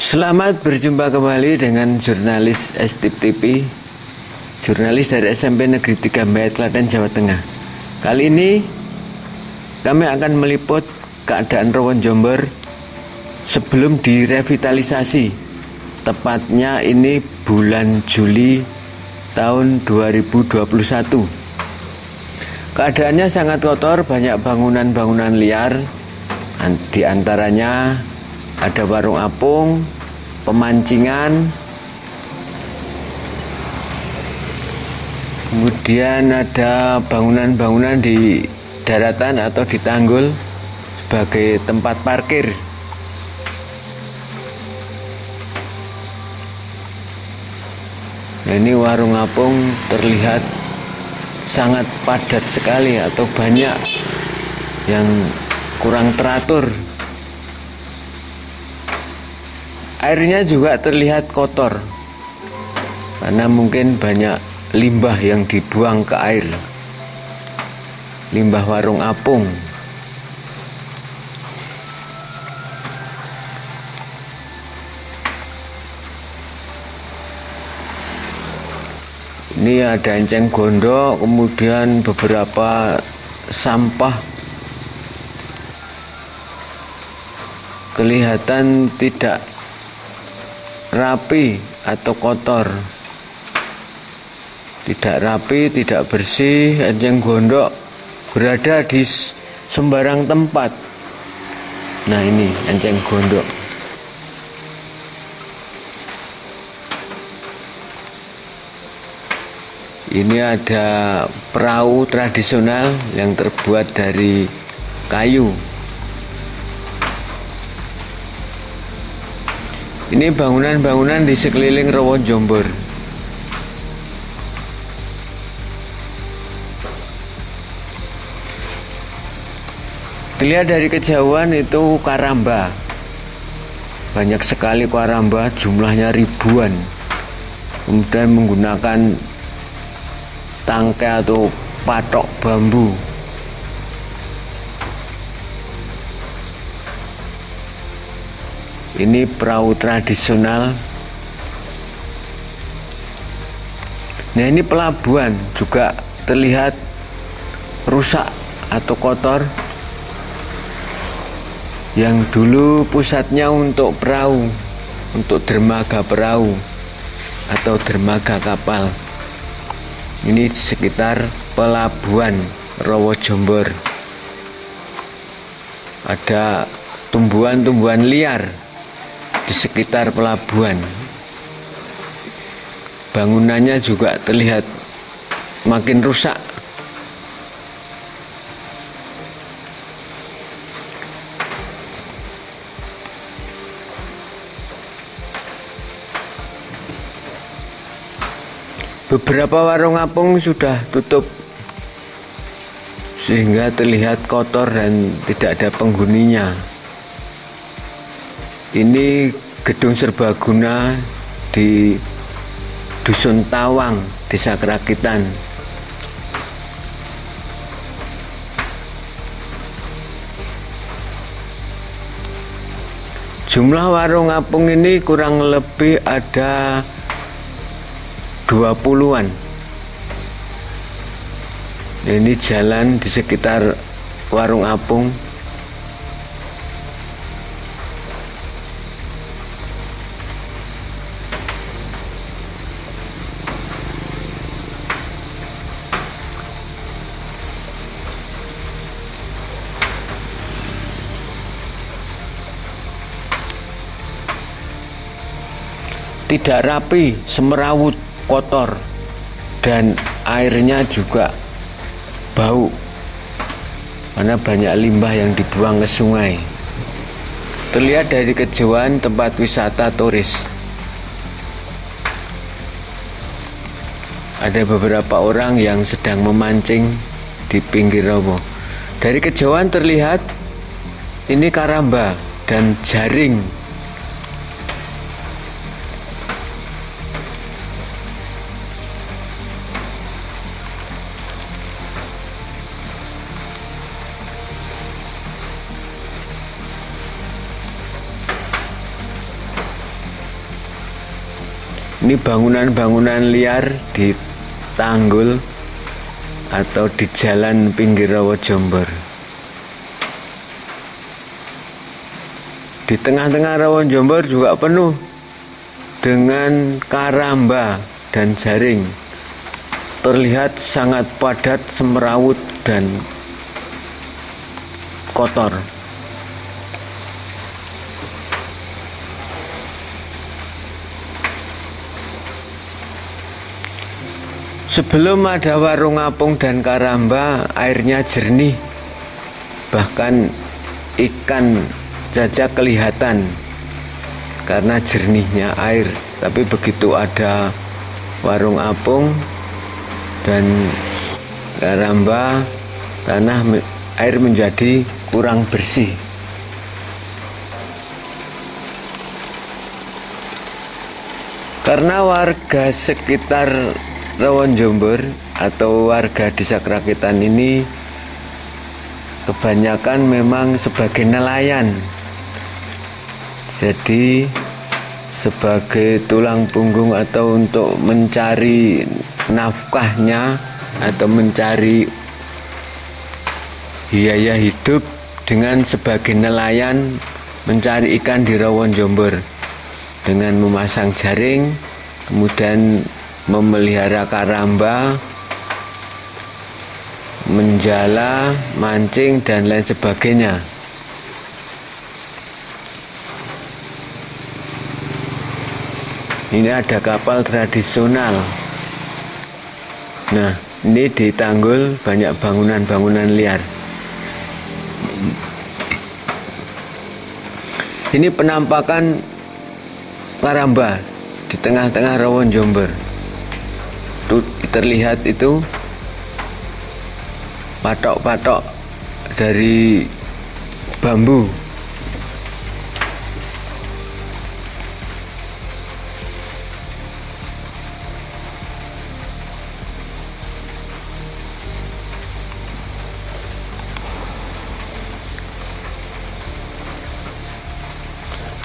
Selamat berjumpa kembali dengan jurnalis STIP TV, jurnalis dari SMP Negeri 3 Mbayat, Klaten, Jawa Tengah. Kali ini kami akan meliput keadaan Rawon Jomber sebelum direvitalisasi. Tepatnya ini bulan Juli tahun 2021. Keadaannya sangat kotor, banyak bangunan-bangunan liar. Di antaranya ada warung apung, pemancingan, kemudian ada bangunan-bangunan di daratan atau di tanggul sebagai tempat parkir. Nah, ini warung apung terlihat sangat padat sekali atau banyak yang kurang teratur. Airnya juga terlihat kotor karena mungkin banyak limbah yang dibuang ke air, limbah warung apung. Ini ada enceng gondok, kemudian beberapa sampah kelihatan tidak rapi atau kotor, tidak rapi, tidak bersih. Enceng gondok berada di sembarang tempat. Nah, ini enceng gondok. Ini ada perahu tradisional yang terbuat dari kayu. Ini bangunan-bangunan di sekeliling Rawon Jomber. Dilihat dari kejauhan itu karamba. Banyak sekali karamba, jumlahnya ribuan. Kemudian menggunakan tangkai atau patok bambu. Ini perahu tradisional. Nah, ini pelabuhan juga terlihat rusak atau kotor, yang dulu pusatnya untuk perahu, untuk dermaga perahu atau dermaga kapal. Ini di sekitar pelabuhan Rawon Jomber. Ada tumbuhan-tumbuhan liar di sekitar pelabuhan. Bangunannya juga terlihat makin rusak. Beberapa warung apung sudah tutup sehingga terlihat kotor dan tidak ada penghuninya. Ini gedung serbaguna di Dusun Tawang, Desa Kerakitan. Jumlah warung apung ini kurang lebih ada 20-an. Ini jalan di sekitar warung apung. Tidak rapi, semerawut, kotor, dan airnya juga bau karena banyak limbah yang dibuang ke sungai. Terlihat dari kejauhan tempat wisata turis. Ada beberapa orang yang sedang memancing di pinggir rawa. Dari kejauhan terlihat ini karamba dan jaring. Ini bangunan-bangunan liar di tanggul atau di jalan pinggir Rawa Jombor. Di tengah-tengah Rawa Jombor juga penuh dengan karamba dan jaring. Terlihat sangat padat, semrawut, dan kotor. Sebelum ada warung apung dan karamba, airnya jernih. Bahkan ikan saja kelihatan karena jernihnya air. Tapi begitu ada warung apung dan karamba, air menjadi kurang bersih. Karena warga sekitar Rawon Jombor atau warga Desa Krakitan ini kebanyakan memang sebagai nelayan. Jadi sebagai tulang punggung atau untuk mencari nafkahnya atau mencari biaya hidup dengan sebagai nelayan mencari ikan di Rawon Jombor dengan memasang jaring, kemudian memelihara karamba, menjala, mancing, dan lain sebagainya. Ini ada kapal tradisional. Nah, ini di tanggul banyak bangunan-bangunan liar. Ini penampakan karamba di tengah-tengah Rawon Jombor. Itu terlihat itu patok-patok dari bambu.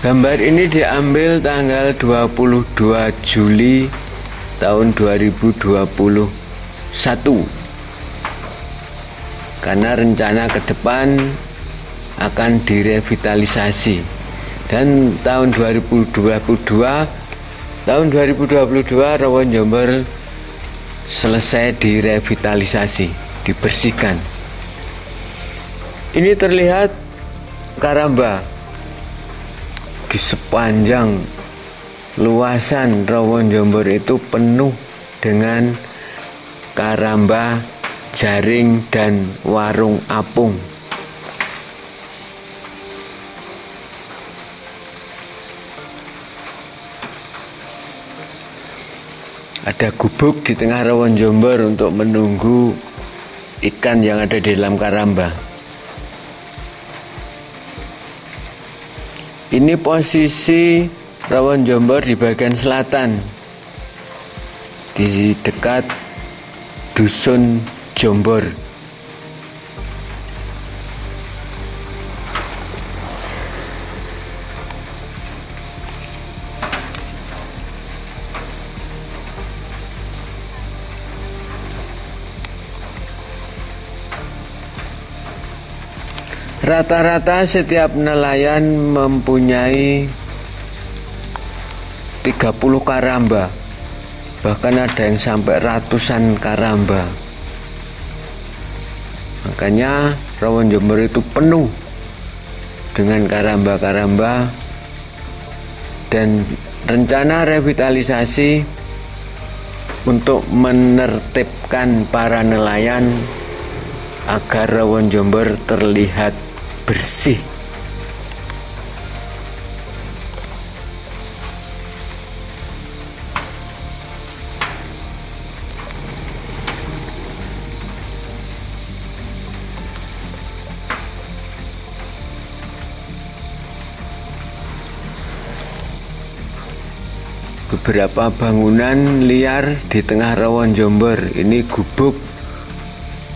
Gambar ini diambil tanggal 22 Juli tahun 2021. Karena rencana ke depan akan direvitalisasi. Dan tahun 2022 Rawon Jombor selesai direvitalisasi, dibersihkan. Ini terlihat karamba di sepanjang luasan Rawon Jombor itu penuh dengan karamba, jaring, dan warung apung. Ada gubuk di tengah Rawon Jombor untuk menunggu ikan yang ada di dalam karamba. Ini posisi Rawon Jombor di bagian selatan, di dekat Dusun Jombor. Rata-rata setiap nelayan mempunyai 30 karamba, bahkan ada yang sampai ratusan karamba. Makanya Rawon Jombor itu penuh dengan karamba-karamba, dan rencana revitalisasi untuk menertibkan para nelayan agar Rawon Jombor terlihat bersih. Beberapa bangunan liar di tengah Rawon Jombor. Ini gubuk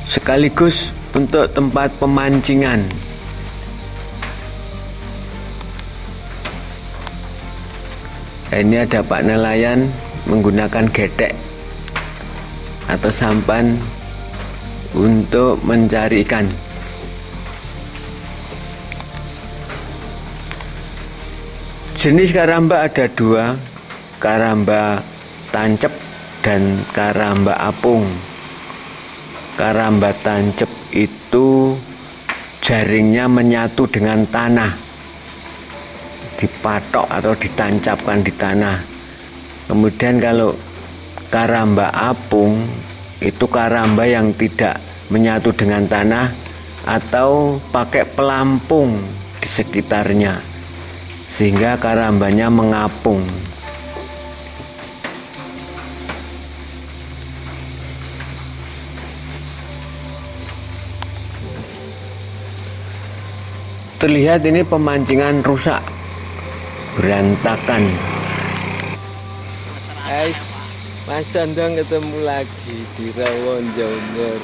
sekaligus untuk tempat pemancingan. Ini ada Pak nelayan menggunakan getek atau sampan untuk mencari ikan. Jenis karamba ada dua, karamba tancep dan karamba apung. Karamba tancep itu jaringnya menyatu dengan tanah, dipatok atau ditancapkan di tanah. Kemudian kalau karamba apung itu karamba yang tidak menyatu dengan tanah atau pakai pelampung di sekitarnya, sehingga karambanya mengapung. Terlihat ini pemancingan rusak, berantakan. Guys, Mas Sondong ketemu lagi di Rawon Jombor.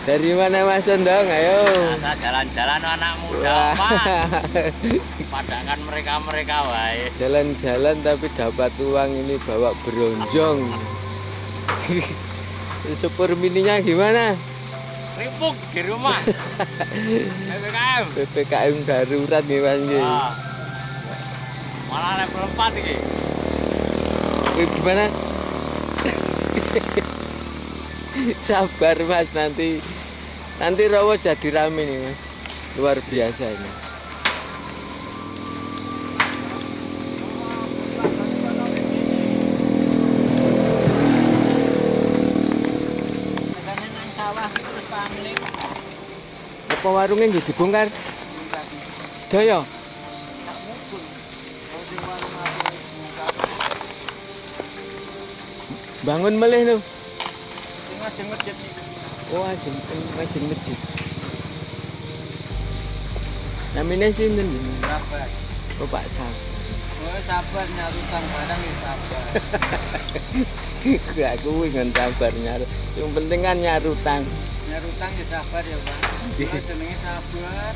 Dari mana Mas Sondong? Ayo. Masa jalan-jalan anak muda, Pak. Padahkan mereka wae. Jalan-jalan tapi dapat uang ini bawa bronjong. Super mininya gimana? Ripuk di rumah. PPKM. PPKM darurat nih Mas. Ah. Malah level 4 ini. Gimana? Sabar Mas, nanti Rawo jadi rame nih Mas. Luar biasa ini. Apa warungnya nggih dibongkar? Sedaya. Bangun melih lho. Ajeng masjid. Oh, ajeng masjid. Namanya sinten ini? Sabar. Oh, Pak Sam. Oh, sabar nyarutang barang ya sabar. Gak kuwi ngan sabar nyaru. Yang penting kan nyarutang. Nyarutang ya sabar ya, Pak. Oh, jenenge sabar.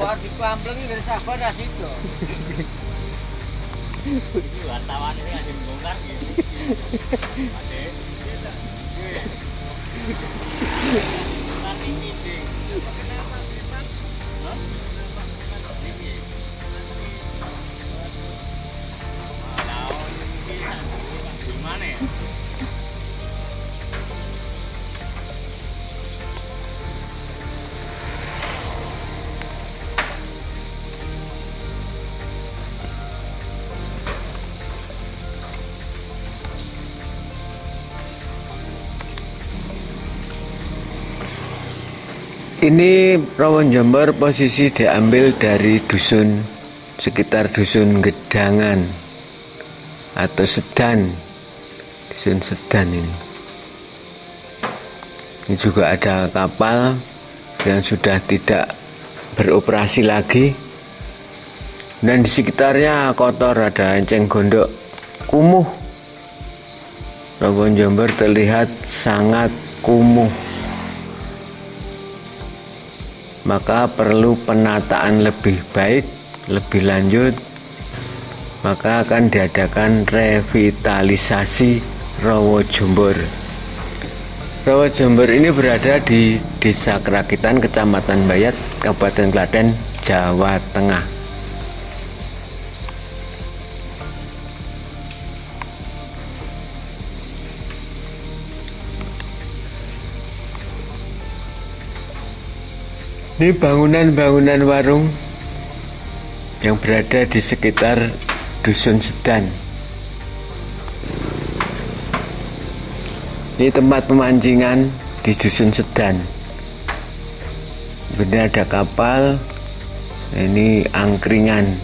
Buat dikampleng iki sabar ra sido. Iki wartawan ini ajeng bongkar gitu. Ade. Nanti meeting. Kenapa, Pak? Hah? Ini. Gimana ya? Ini Rawon Jombor posisi diambil dari dusun sekitar dusun Gedangan atau Sedan, dusun Sedan ini. Ini juga ada kapal yang sudah tidak beroperasi lagi, dan di sekitarnya kotor, ada enceng gondok, kumuh. Rawon Jombor terlihat sangat kumuh. Maka perlu penataan lebih baik, lebih lanjut. Maka akan diadakan revitalisasi Rawon Jombor. Rawon Jombor ini berada di Desa Kerakitan, Kecamatan Bayat, Kabupaten Klaten, Jawa Tengah. Ini bangunan-bangunan warung yang berada di sekitar dusun Sedan. Ini tempat pemancingan di dusun Sedan. Ini ada kapal, ini angkringan.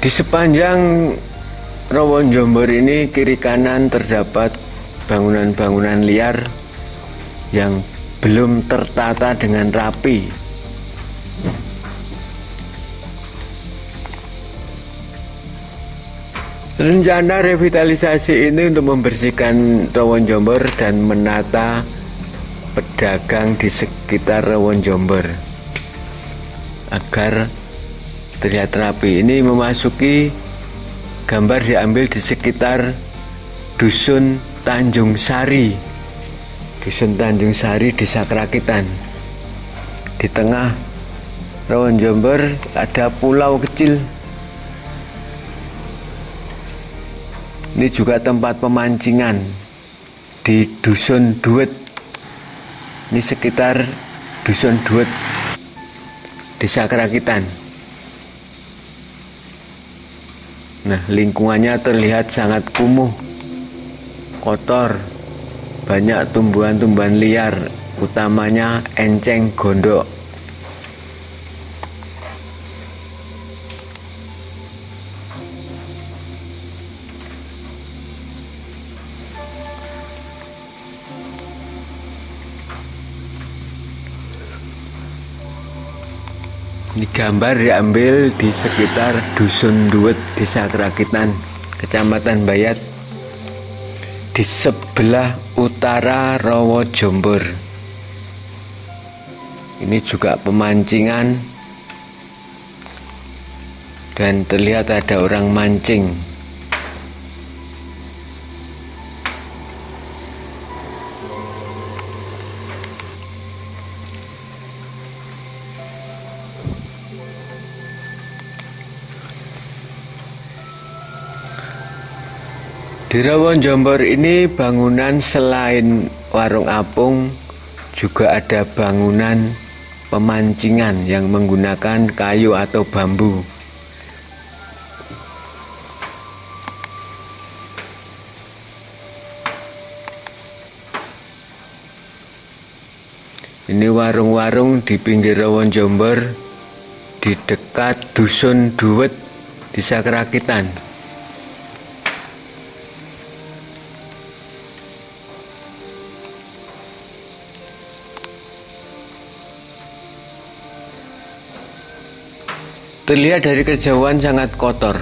Di sepanjang Rawon Jombor ini kiri kanan terdapat bangunan-bangunan liar yang belum tertata dengan rapi. Rencana revitalisasi ini untuk membersihkan Rawon Jombor dan menata pedagang di sekitar Rawon Jombor agar terlihat rapi. Ini memasuki, gambar diambil di sekitar Dusun Tanjung Sari. Dusun Tanjung Sari, Desa Kerakitan. Di tengah Rawon Jomber ada pulau kecil. Ini juga tempat pemancingan di Dusun Duet. Ini sekitar Dusun Duet, Desa Kerakitan. Nah, lingkungannya terlihat sangat kumuh, kotor, banyak tumbuhan-tumbuhan liar, utamanya enceng gondok. Ini gambar diambil di sekitar Dusun Duet, Desa Kerakitan, Kecamatan Bayat, di sebelah utara Rawo Jomber. Ini juga pemancingan dan terlihat ada orang mancing. Di Rawon Jomber ini bangunan selain warung apung juga ada bangunan pemancingan yang menggunakan kayu atau bambu. Ini warung-warung di pinggir Rawon Jomber di dekat Dusun Duet, Desa Kerakitan. Terlihat dari kejauhan sangat kotor.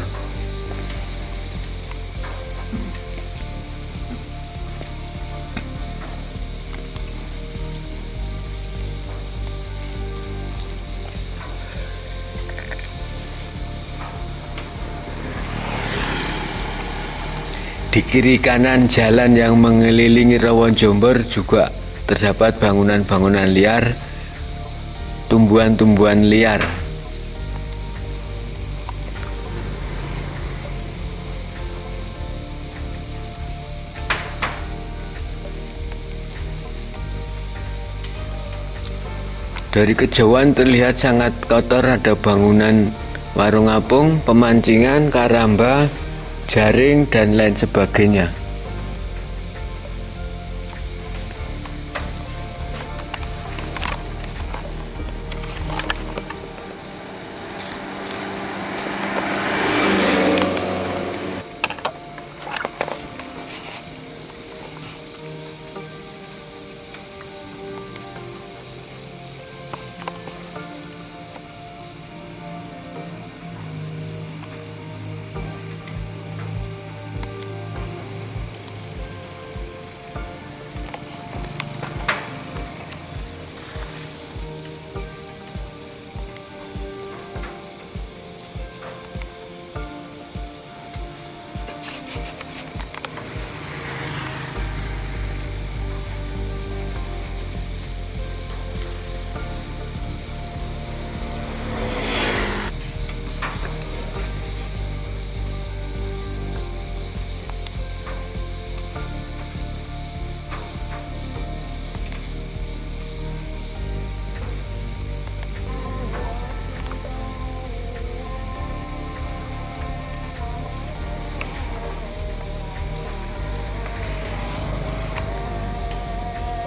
Di kiri kanan jalan yang mengelilingi Rawon Jomber juga terdapat bangunan-bangunan liar, tumbuhan-tumbuhan liar. Dari kejauhan terlihat sangat kotor, ada bangunan warung apung, pemancingan, karamba, jaring, dan lain sebagainya.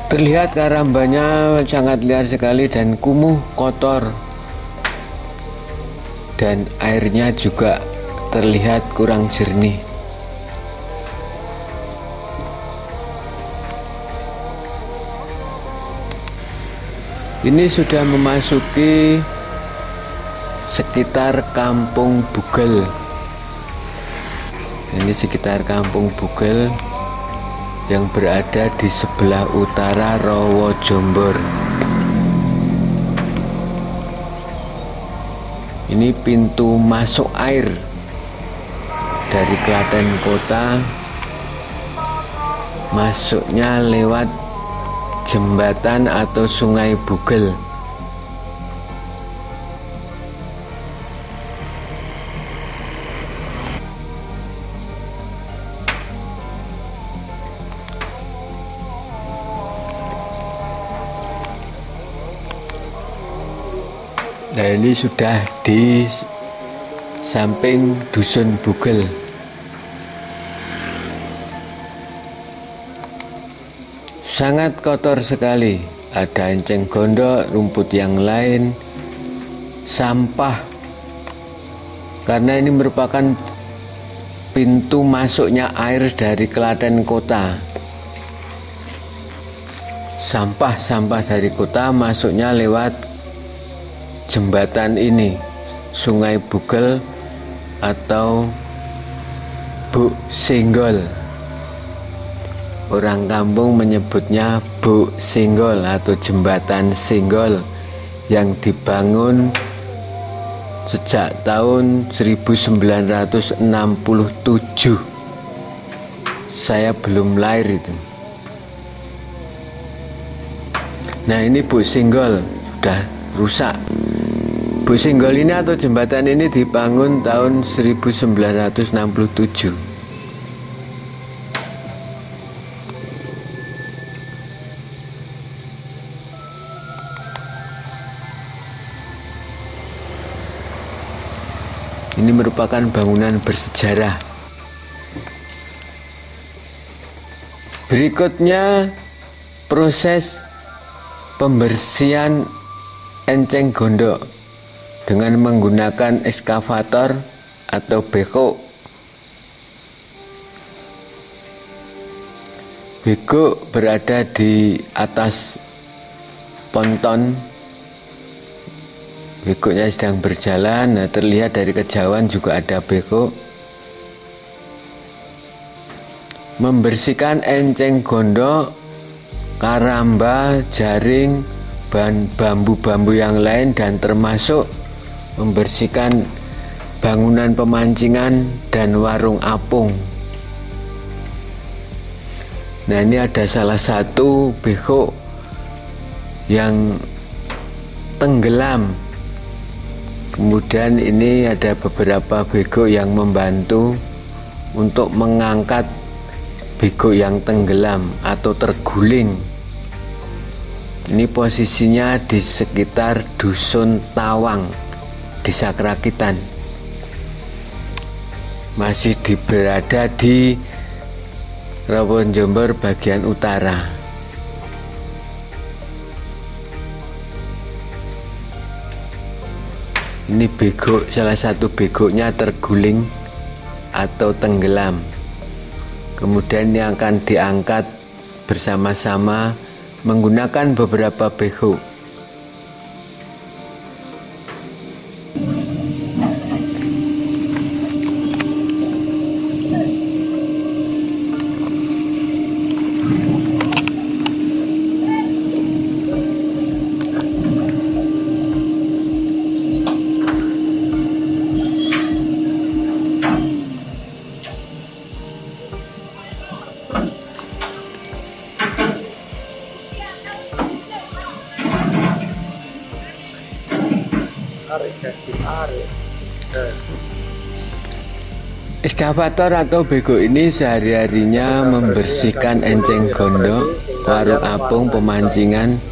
Terlihat karambanya sangat liar sekali dan kumuh, kotor, dan airnya juga terlihat kurang jernih. Ini sudah memasuki sekitar Kampung Bugel. Ini sekitar Kampung Bugel yang berada di sebelah utara Rawo Jomber. Ini pintu masuk air dari Klaten Kota, masuknya lewat jembatan atau Sungai Bugel. Nah, ini sudah di samping Dusun Bugel. Sangat kotor sekali. Ada enceng gondok, rumput yang lain, sampah. Karena ini merupakan pintu masuknya air dari Klaten Kota. Sampah-sampah dari kota masuknya lewat jembatan ini, Sungai Bugel atau Buk Singgol. Orang kampung menyebutnya Buk Singgol atau jembatan Singgol, yang dibangun sejak tahun 1967. Saya belum lahir itu. Nah, ini Buk Singgol sudah rusak. Buk Singgol ini atau jembatan ini dibangun tahun 1967. Ini merupakan bangunan bersejarah. Berikutnya proses pembersihan enceng gondok dengan menggunakan ekskavator atau beko. Beko berada di atas ponton. Bekonya sedang berjalan. Nah, terlihat dari kejauhan juga ada beko. Membersihkan enceng gondok, karamba, jaring, bambu-bambu yang lain, dan termasuk membersihkan bangunan pemancingan dan warung apung. Nah, ini ada salah satu beko yang tenggelam. Kemudian ini ada beberapa beko yang membantu untuk mengangkat beko yang tenggelam atau terguling. Ini posisinya di sekitar Dusun Tawang, Desa Krakitan. Masih berada di Rawon Jombor bagian utara. Ini bego, salah satu begonya terguling atau tenggelam. Kemudian ini akan diangkat bersama-sama menggunakan beberapa bego. Ekskavator atau bego ini sehari-harinya membersihkan enceng gondok, warung apung, pemancingan,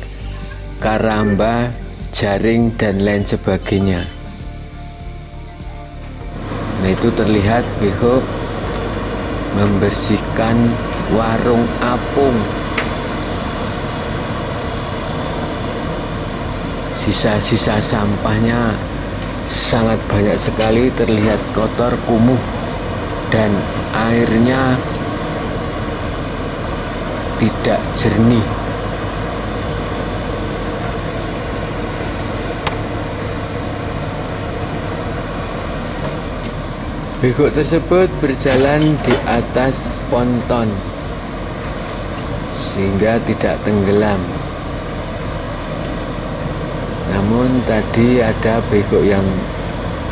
karamba, jaring, dan lain sebagainya. Nah, itu terlihat bego membersihkan warung apung. Sisa-sisa sampahnya sangat banyak sekali, terlihat kotor, kumuh, dan airnya tidak jernih. Bego tersebut berjalan di atas ponton sehingga tidak tenggelam. Namun tadi ada bego yang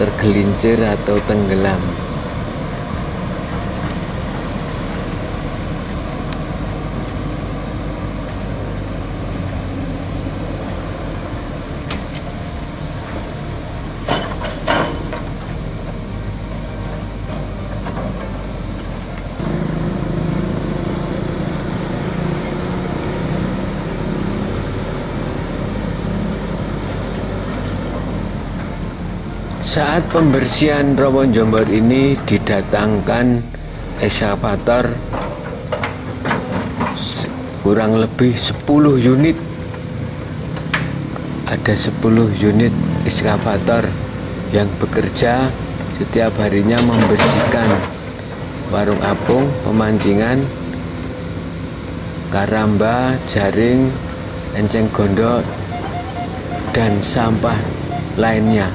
tergelincir atau tenggelam. Saat pembersihan Rawon Jombor ini didatangkan eskavator kurang lebih 10 unit. Ada 10 unit eskavator yang bekerja setiap harinya membersihkan warung apung, pemancingan, karamba, jaring, enceng gondok, dan sampah lainnya.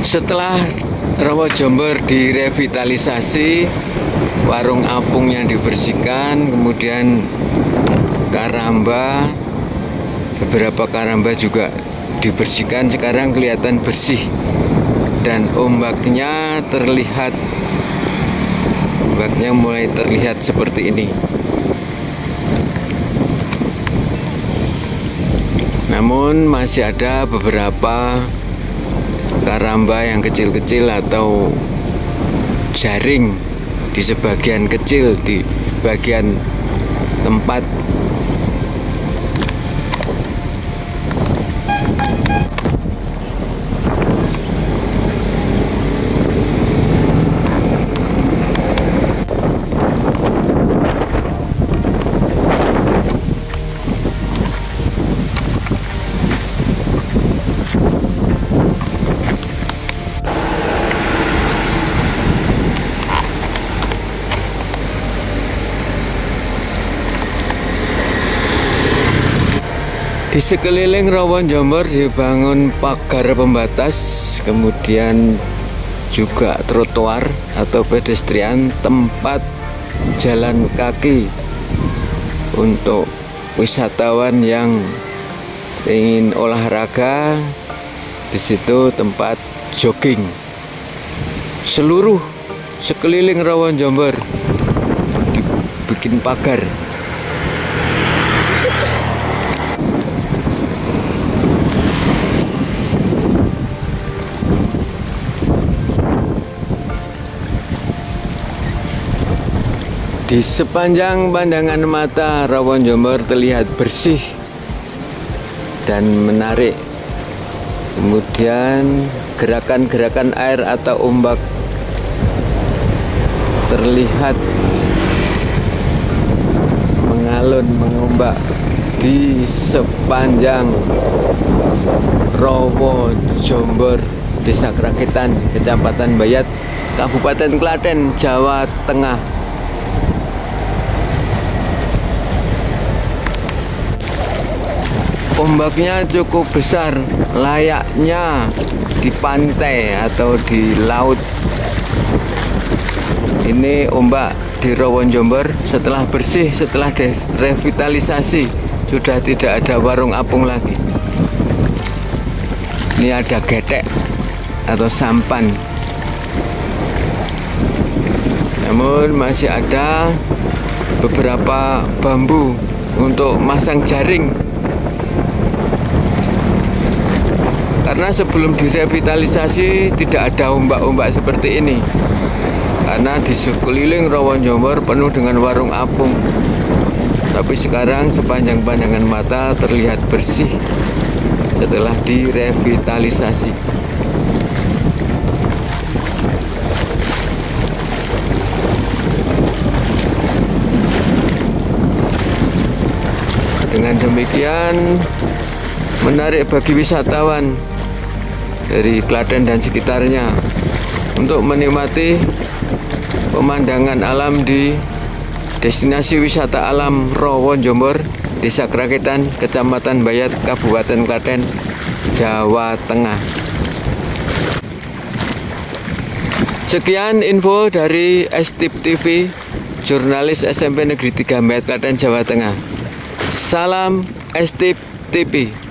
Setelah Rawon Jombor direvitalisasi, warung apung yang dibersihkan, kemudian karamba, beberapa karamba juga dibersihkan, sekarang kelihatan bersih dan ombaknya mulai terlihat seperti ini. Namun masih ada beberapa karamba yang kecil-kecil atau jaring di sebagian kecil di bagian tempat di sekeliling Rawon Jombor dibangun pagar pembatas, kemudian juga trotoar atau pedestrian, tempat jalan kaki untuk wisatawan yang ingin olahraga. Di situ tempat jogging. Seluruh sekeliling Rawon Jombor dibikin pagar. Di sepanjang pandangan mata, Rawon Jombor terlihat bersih dan menarik. Kemudian gerakan-gerakan air atau ombak terlihat mengalun mengombak di sepanjang Rawon Jombor, Desa Krakitan, Kecamatan Bayat, Kabupaten Klaten, Jawa Tengah. Ombaknya cukup besar, layaknya di pantai atau di laut. Ini ombak di Rawon Jombor setelah bersih, setelah direvitalisasi, sudah tidak ada warung apung lagi. Ini ada getek atau sampan, namun masih ada beberapa bambu untuk masang jaring. Karena sebelum direvitalisasi tidak ada ombak-ombak seperti ini. Karena di sekeliling Rawon Jombor penuh dengan warung apung. Tapi sekarang sepanjang pandangan mata terlihat bersih setelah direvitalisasi. Dengan demikian menarik bagi wisatawan dari Klaten dan sekitarnya untuk menikmati pemandangan alam di destinasi wisata alam Rawon Jombor, Desa Kraketan, Kecamatan Bayat, Kabupaten Klaten, Jawa Tengah. Sekian info dari STIP TV, jurnalis SMP Negeri 3 Bayat, Klaten, Jawa Tengah. Salam STIP TV.